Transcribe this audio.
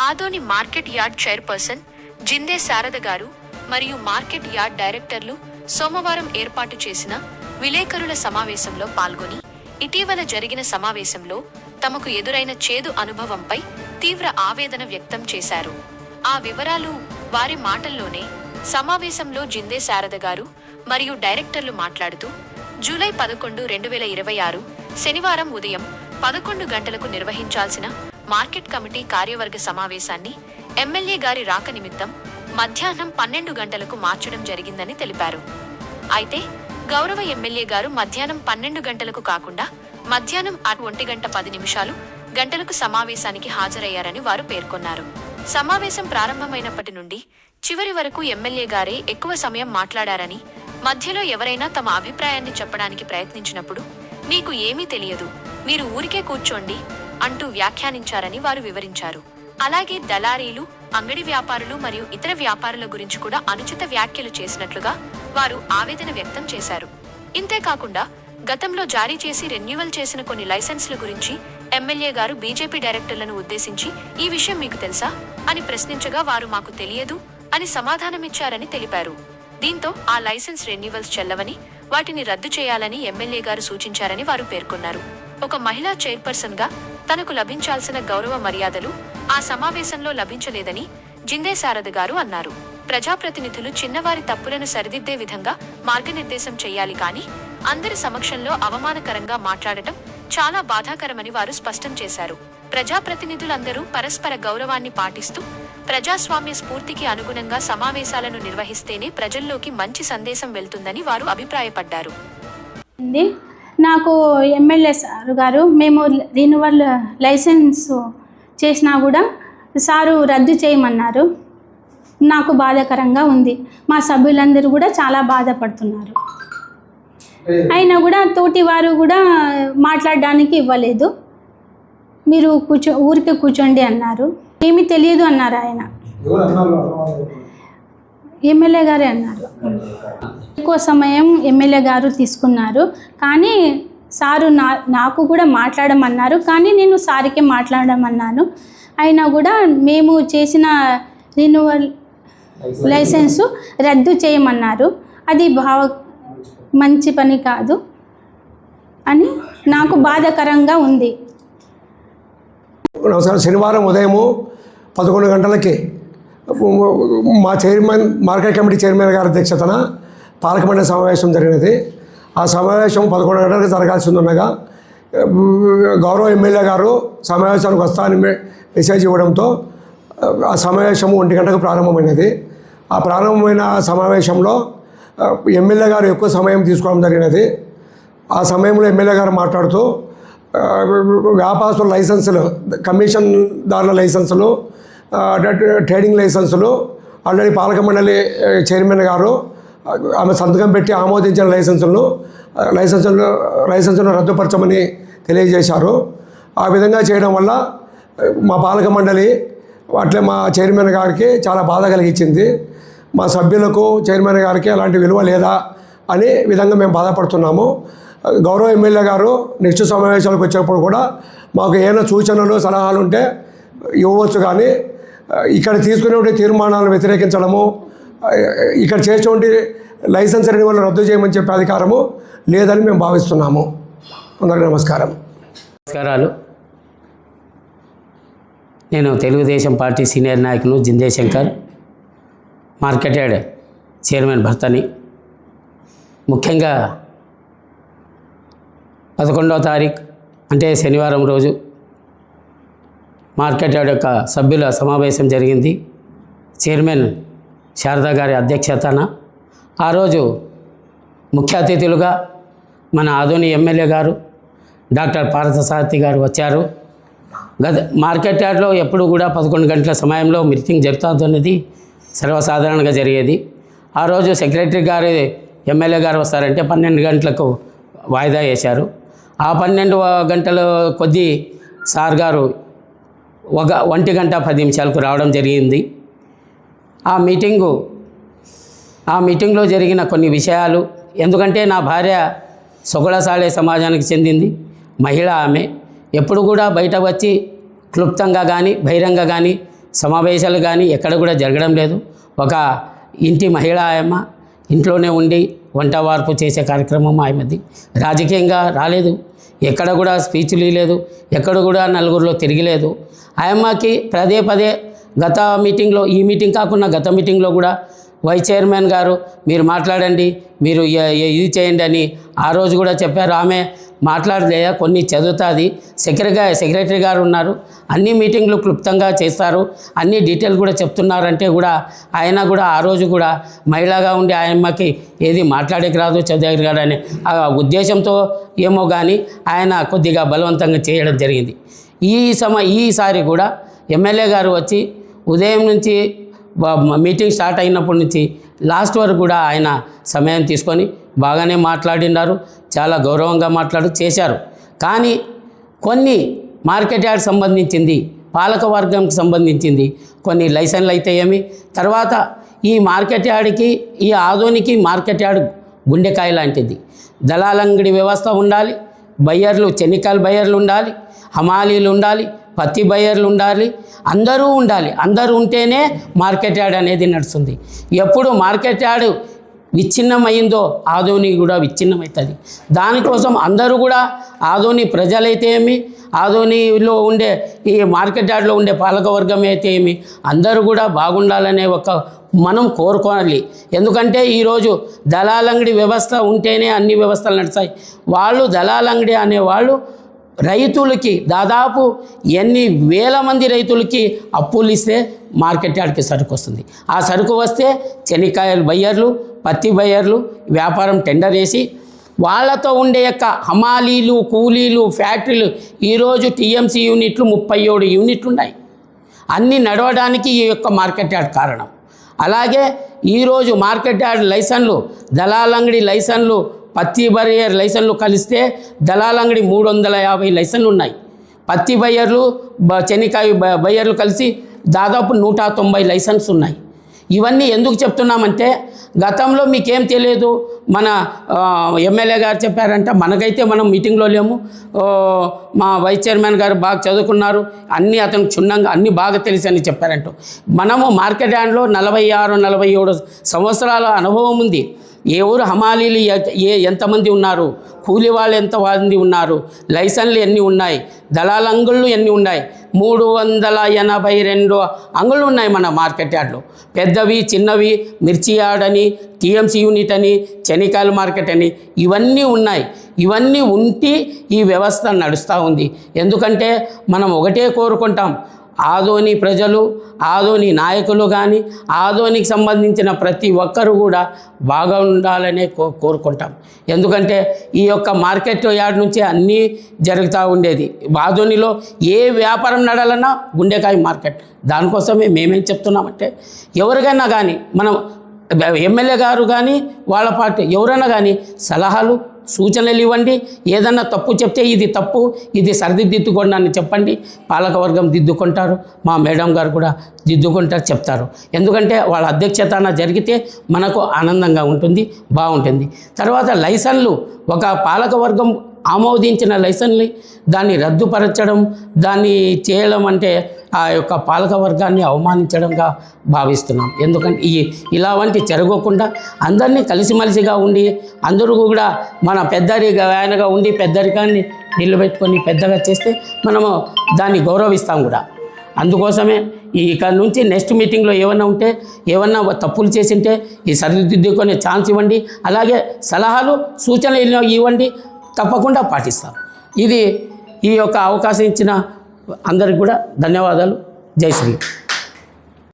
Adoni market yard chairperson Jinde Sharada గారు మరియు market yard డైరెక్టర్లు సోమవారం ఏర్పాటు చేసిన విలేకరుల సమావేశంలో పాల్గొని ఇటీవల జరిగిన సమావేశంలో తమకు ఎదురైన చేదు అనుభవంపై తీవ్ర ఆవేదన వ్యక్తం చేశారు. ఆ వివరాలు వారి మాటల్లోనే. సమావేశంలో జిందే శారద గారు మరియు డైరెక్టర్లు మాట్లాడుతూ, జూలై 11, 2026 శనివారం ఉదయం 11 గంటలకు నిర్వహించాల్సిన మార్కెట్ కమిటీ కార్యవర్గ సమావేశాన్ని ఎమ్మెల్యే గారి రాక నిమిత్తం మధ్యాహ్నం 12 గంటలకు మార్చడం జరిగిందని తెలిపారు. అయితే గౌరవ ఎమ్మెల్యే గారు మధ్యాహ్నం 12 గంటలకు కాకుండా మధ్యాహ్నం 1:10 గంటలకు సమావేశానికి హాజరయ్యారని వారు పేర్కొన్నారు. సమావేశం ప్రారంభమైనప్పటి నుండి చివరి వరకు ఎమ్మెల్యే గారే ఎక్కువ సమయం మాట్లాడారని, మధ్యలో ఎవరైనా తమ అభిప్రాయాన్ని చెప్పడానికి ప్రయత్నించినప్పుడు మీకు ఏమీ తెలియదు, మీరు ఊరికే కూర్చోండి అంటూ వ్యాఖ్యానించారని వారు వివరించారు. అలాగే దళారీలు, అంగడి వ్యాపారులు మరియు ఇతర వ్యాపారుల గురించి కూడా అనుచిత వ్యాఖ్యలు చేసినట్లుగా వారు ఆవేదన వ్యక్తం చేశారు. ఇంతేకాకుండా గతంలో జారీ చేసి రెన్యువల్ చేసిన కొన్ని లైసెన్సుల గురించి ఎమ్మెల్యే గారు బీజేపీ డైరెక్టర్లను ఉద్దేశించి ఈ విషయం మీకు తెలుసా అని ప్రశ్నించగా వారు మాకు తెలియదు అని సమాధానమిచ్చారని తెలిపారు. దీంతో ఆ లైసెన్స్ రెన్యువల్స్ చెల్లవని, వాటిని రద్దు చేయాలని ఎమ్మెల్యే గారు సూచించారని వారు పేర్కొన్నారు. ఒక మహిళా చైర్పర్సన్ గా తనకు లభించాల్సిన గౌరవ మర్యాదలు ఆ సమావేశంలో లభించలేదని జిందే శారద గారు అన్నారు. ప్రజాప్రతినిధులు చిన్నవారి తప్పులను సరిదిద్దే విధంగా మార్గనిర్దేశం చేయాలి కానీ అందరి సమక్షంలో అవమానకరంగా మాట్లాడటం చాలా బాధాకరమని వారు స్పష్టం చేశారు. ప్రజాప్రతినిధులందరూ పరస్పర గౌరవాన్ని పాటిస్తూ ప్రజాస్వామ్య స్ఫూర్తికి అనుగుణంగా సమావేశాలను నిర్వహిస్తేనే ప్రజల్లోకి మంచి సందేశం వెళ్తుందని వారు అభిప్రాయపడ్డారు. నాకు ఎమ్మెల్యే సార్ గారు మేము రెన్యువల్ లైసెన్స్ చేసినా కూడా సారు రద్దు చేయమన్నారు. నాకు బాధాకరంగా ఉంది. మా సభ్యులందరూ కూడా చాలా బాధపడుతున్నారు. అయినా కూడా తోటి వారు కూడా మాట్లాడడానికి ఇవ్వలేదు. మీరు ఊరికే కూర్చోండి అన్నారు. ఏమీ తెలియదు అన్నారు ఆయన. ఎమ్మెల్యే గారే అన్నారు. ఎక్కువ సమయం ఎమ్మెల్యే గారు తీసుకున్నారు. కానీ సారు నాకు కూడా మాట్లాడమన్నారు. కానీ నేను సార్కే మాట్లాడమన్నాను. అయినా కూడా మేము చేసిన రెన్యువల్ లైసెన్సు రద్దు చేయమన్నారు. అది మంచి పని కాదు అని నాకు బాధాకరంగా ఉంది. నమస్కారం. శనివారం ఉదయం 11 గంటలకి మా చైర్మన్, మార్కెట్ కమిటీ చైర్మన్ గారి అధ్యక్షతన పాలక మండలి సమావేశం జరిగినది. ఆ సమావేశం 11 గంటలకు జరగాల్సి ఉండగా గౌరవ ఎమ్మెల్యే గారు సమావేశానికి వస్తా అని మెసేజ్ ఇవ్వడంతో ఆ సమావేశం 1 గంటకు ప్రారంభమైనది. ఆ ప్రారంభమైన సమావేశంలో ఎమ్మెల్యే గారు ఎక్కువ సమయం తీసుకోవడం జరిగినది. ఆ సమయంలో ఎమ్మెల్యే గారు మాట్లాడుతూ వ్యాపారస్తుల లైసెన్సులు, కమిషన్దారుల లైసెన్సులు, ట్రేడింగ్ లైసెన్సులు ఆల్రెడీ పాలక మండలి చైర్మన్ గారు ఆమె సంతకం పెట్టి ఆమోదించిన లైసెన్సులను రద్దుపరచమని తెలియజేశారు. ఆ విధంగా చేయడం వల్ల మా పాలక మండలి అట్లే మా చైర్మన్ గారికి చాలా బాధ కలిగించింది. మా సభ్యులకు, చైర్మన్ గారికి అలాంటి విలువ లేదా అనే విధంగా మేము బాధపడుతున్నాము. గౌరవ ఎమ్మెల్యే గారు నెక్స్ట్ సమావేశాలకు వచ్చేప్పుడు కూడా మాకు ఏమైనా సూచనలు, సలహాలు ఉంటే ఇవ్వవచ్చు. కానీ ఇక్కడ తీసుకునే తీర్మానాలను వ్యతిరేకించడము, ఇక్కడ చేసేటువంటి లైసెన్స్ రెన్యువల్ రద్దు చేయమని చెప్పే అధికారము లేదని మేము భావిస్తున్నాము. అందరికీ నమస్కారం. నమస్కారాలు. నేను తెలుగుదేశం పార్టీ సీనియర్ నాయకులు Jinde Shankar, market yard chairman భర్తని. ముఖ్యంగా 11వ తారీఖు అంటే శనివారం రోజు మార్కెట్ యార్డ్ యొక్క సభ్యుల సమావేశం జరిగింది. చైర్మన్ శారదా గారి అధ్యక్షతన. ఆ రోజు ముఖ్య అతిథులుగా మన ఆదోని ఎమ్మెల్యే గారు డాక్టర్ పార్థసారథి గారు వచ్చారు. మార్కెట్ యార్డ్లో ఎప్పుడు కూడా 11 గంటల సమయంలో మీటింగ్ జరుగుతున్నది సర్వసాధారణంగా జరిగేది. ఆ రోజు సెక్రటరీ గారు, ఎమ్మెల్యే గారు వస్తారంటే 12 గంటలకు వాయిదా వేశారు. ఆ 12 గంటల కొద్దీ సార్ గారు 1:10 రావడం జరిగింది. ఆ మీటింగ్లో జరిగిన కొన్ని విషయాలు, ఎందుకంటే నా భార్య సొగళసాలే సమాజానికి చెందింది మహిళ. ఆమె ఎప్పుడు కూడా బయట వచ్చి క్లుప్తంగా కానీ బహిరంగ కానీ సమావేశాలు కానీ ఎక్కడ కూడా జరగడం లేదు. ఒక ఇంటి మహిళా ఆయమ్మ ఇంట్లోనే ఉండి వంట వార్పు చేసే కార్యక్రమం ఆయమది. రాజకీయంగా రాలేదు, ఎక్కడ కూడా స్పీచ్లు ఇవ్వలేదు, ఎక్కడ కూడా నలుగురిలో తిరగలేదు. ఆయమ్మకి పదే పదే గత మీటింగ్లో, ఈ మీటింగ్ కాకుండా గత మీటింగ్లో కూడా వైస్ చైర్మన్ గారు మీరు మాట్లాడండి, మీరు ఇది చేయండి అని ఆ రోజు కూడా చెప్పారు. ఆమె మాట్లాడలేదా, కొన్ని చదువుతుంది. సెక్రటరీ గారు ఉన్నారు, అన్ని మీటింగ్లు క్లుప్తంగా చేస్తారు, అన్ని డీటెయిల్ కూడా చెప్తున్నారంటే కూడా ఆయన కూడా ఆ రోజు కూడా మహిళగా ఉండి ఆయమ్మకి ఏది మాట్లాడేకి రాదు చౌదరి గారు అనే ఉద్దేశంతో ఏమో కానీ ఆయన కొద్దిగా బలవంతంగా చేయడం జరిగింది. ఈసారి కూడా ఎమ్మెల్యే గారు వచ్చి ఉదయం నుంచి మీటింగ్ స్టార్ట్ అయినప్పటి నుంచి లాస్ట్ వరకు కూడా ఆయన సమయం తీసుకొని బాగానే మాట్లాడినారు, చాలా గౌరవంగా చేశారు. కానీ కొన్ని మార్కెట్ యార్డ్ సంబంధించింది, పాలక వర్గంకి సంబంధించింది కొన్ని లైసెన్లు అయితే ఏమి, తర్వాత ఈ మార్కెట్ యార్డ్కి, ఈ ఆదోనికి మార్కెట్ యార్డ్ గుండెకాయ లాంటిది. దళాలంగడి వ్యవస్థ ఉండాలి, బయ్యర్లు, చెనిక్కాయల బయ్యర్లు ఉండాలి, హమాలీలు ఉండాలి, పత్తి బయ్యర్లు ఉండాలి, అందరూ ఉండాలి. అందరూ ఉంటేనే మార్కెట్ యార్డ్ అనేది నడుస్తుంది. ఎప్పుడు మార్కెట్ యార్డ్ విచ్ఛిన్నమైందో ఆదోని కూడా విచ్ఛిన్నమవుతుంది. దానికోసం అందరూ కూడా ఆదోని ప్రజలైతే ఏమి, ఆదోనిలో ఉండే ఈ మార్కెట్ యార్డ్లో ఉండే పాలకవర్గం అయితే ఏమి, అందరూ కూడా బాగుండాలనే ఒక మనం కోరుకోవాలి. ఎందుకంటే ఈరోజు దళాలంగడి వ్యవస్థ ఉంటేనే అన్ని వ్యవస్థలు నడుస్తాయి. వాళ్ళు దళాలంగడి అనేవాళ్ళు రైతులకి దాదాపు ఎన్ని వేల మంది రైతులకి అప్పులు ఇస్తే మార్కెట్ యార్డ్కి సరుకు వస్తుంది. ఆ సరుకు వస్తే చెనిక్కాయలు బయ్యర్లు, పత్తి బయ్యర్లు వ్యాపారం టెండర్ వేసి వాళ్ళతో ఉండే యొక్క హమాలీలు, కూలీలు, ఫ్యాక్టరీలు, ఈరోజు టీఎంసీ యూనిట్లు 37 యూనిట్లు ఉన్నాయి. అన్నీ నడవడానికి ఈ యొక్క మార్కెట్ యార్డ్ కారణం. అలాగే ఈరోజు మార్కెట్ యార్డ్ లైసెన్లు, దళాలంగడి లైసెన్లు, పత్తి బయ్యర్ లైసెన్లు కలిస్తే దళాలంగడి 350 లైసెన్లు ఉన్నాయి. పత్తి బయ్యర్లు, చెనిక్కాయ బయ్యర్లు కలిసి దాదాపు 190 లైసెన్స్ ఉన్నాయి. ఇవన్నీ ఎందుకు చెప్తున్నామంటే గతంలో మీకేం తెలియదు, మన ఎమ్మెల్యే గారు చెప్పారంట, మనకైతే మనం మీటింగ్లో లేము, మా వైస్ చైర్మన్ గారు బాగా చదువుకున్నారు, అన్నీ అతను క్షుణ్ణంగా అన్నీ బాగా తెలిసి అని చెప్పారంట. మనము మార్కెట్ యార్డ్లో 46-47 సంవత్సరాల అనుభవం ఉంది. ఏ ఊరు హమాలీలు ఎంతమంది ఉన్నారు, కూలి వాళ్ళు ఎంతమంది ఉన్నారు, లైసెన్లు ఎన్ని ఉన్నాయి, దళాల అంగుళ్ళు ఎన్ని ఉన్నాయి, 382 అంగుళ్ళు ఉన్నాయి మన మార్కెట్ యార్డ్లో. పెద్దవి, చిన్నవి, మిర్చి యార్డ్ అని, టీఎంసీ యూనిట్ అని, చెనిక్కాయల మార్కెట్ అని, ఇవన్నీ ఉన్నాయి. ఇవన్నీ ఉంటే ఈ వ్యవస్థ నడుస్తూ ఉంది. ఎందుకంటే మనం ఒకటే కోరుకుంటాం, ఆదోని ప్రజలు, ఆదోని నాయకులు కానీ, ఆదోనికి సంబంధించిన ప్రతి ఒక్కరు కూడా బాగా ఉండాలనే కోరుకుంటాం. ఎందుకంటే ఈ యొక్క మార్కెట్ యార్డ్ నుంచి అన్నీ జరుగుతూ ఉండేది. ఆదోనిలో ఏ వ్యాపారం నడాలన్నా గుండెకాయ మార్కెట్. దానికోసమే మేమేం చెప్తున్నామంటే ఎవరికైనా కానీ, మనం ఎమ్మెల్యే గారు కానీ వాళ్ళ పార్టీ ఎవరైనా కానీ సలహాలు, సూచనలు ఇవ్వండి. ఏదన్నా తప్పు చెప్తే ఇది తప్పు, ఇది సరిదిద్దుకోండి అని చెప్పండి. పాలకవర్గం దిద్దుకుంటారు, మా మేడం గారు కూడా దిద్దుకుంటారు, చెప్తారు. ఎందుకంటే వాళ్ళ అధ్యక్షతన జరిగితే మనకు ఆనందంగా ఉంటుంది, బాగుంటుంది. తర్వాత లైసెన్లు, ఒక పాలకవర్గం ఆమోదించిన లైసెన్స్ని దాన్ని రద్దుపరచడం, దాన్ని చేయడం అంటే ఆ యొక్క పాలకవర్గాన్ని అవమానించడంగా భావిస్తున్నాం. ఎందుకంటే ఇలా వంటి జరగకుండా అందరినీ కలిసిమెలిసిగా ఉండి, అందరూ కూడా మన ఆయనగా ఉండి పెద్దరికాన్ని నిలబెట్టుకొని పెద్దగా చేస్తే మనము దాన్ని గౌరవిస్తాం కూడా. అందుకోసమే ఇక్కడ నుంచి నెక్స్ట్ మీటింగ్లో ఏమన్నా ఉంటే, ఏమన్నా తప్పులు చేసింటే ఈ సరిదిద్దుకునే ఛాన్స్ ఇవ్వండి. అలాగే సలహాలు, సూచనలు ఇవ్వండి, తప్పకుండా పాటిస్తాం. ఈ యొక్క అవకాశం ఇచ్చిన అందరికి కూడా ధన్యవాదాలు. జై శ్రీ.